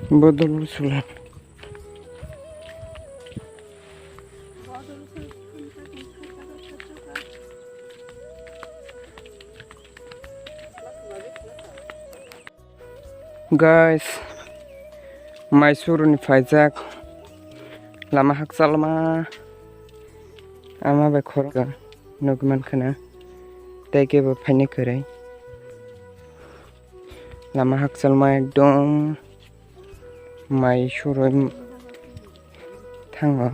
Bodol usulan. Guys, Mysuru ni faizak lama Hachal ma ama bai khorga nogman khana taike ba phaine krai lama Hachal ma ekdom Mysuru Thango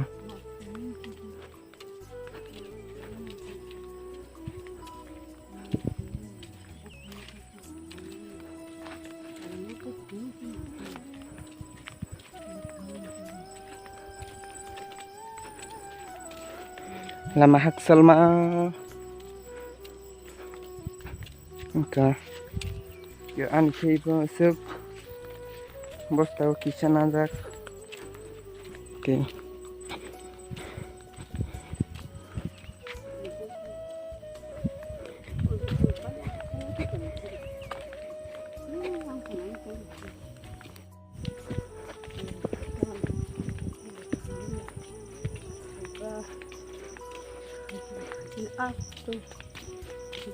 Lama Hachal ma yo anki bo suk bosta kitchen ajak okay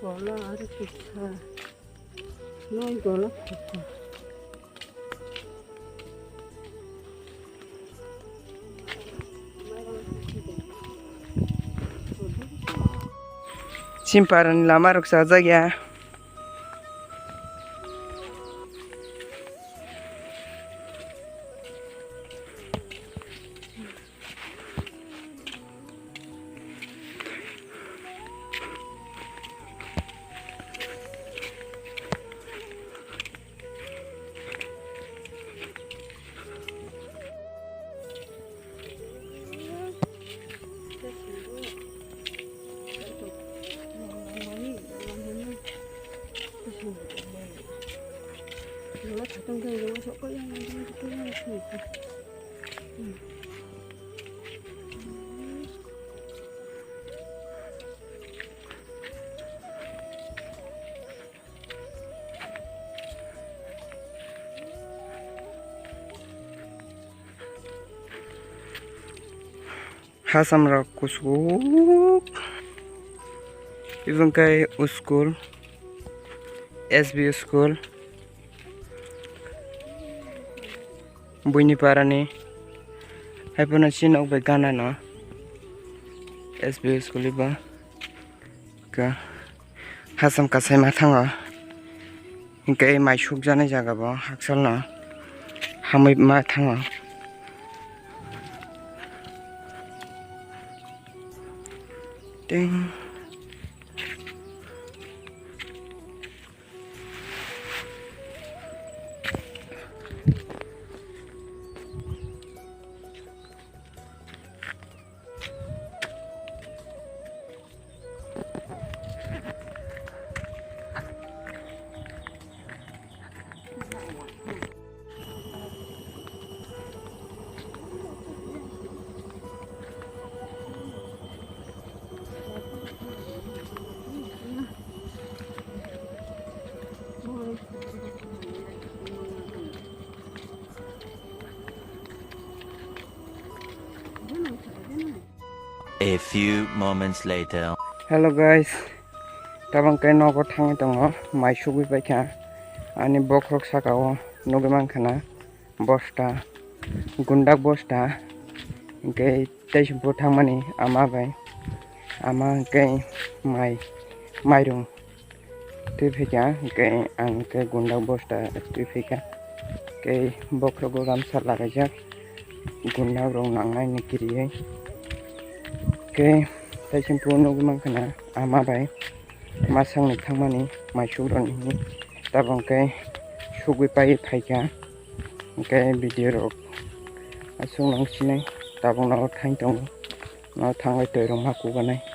Gola ada kita, noi gola kita. Simparan lama ruksa aja ya. Hasam rak kusuk even kai school SB school buini parani haipuna chinok bai gana no SB school iba ka hasam kasai Mathango kai maisuk jane jaga bo Hachal no hamui Mathango ding A few moments later. Hello guys, tabang kai nogo thangi tongo maisuk bai baikha ani bokrok sakao nogeman khana bosta gundak bosta kai taisbo thangmani ama bai ama kai mairung tuifika kai ang kai gundak bosta tuifika kai bokrok gamsa lagaijak gundak rong nangnai ni kiriyai kai taisbo nogeman khana ama bai masang ni thangmani maisuk roni tabang kai sugui pai phaika Oke video rok asung nang sinai tabung na thang tong na thangai toi rong ma kubanai.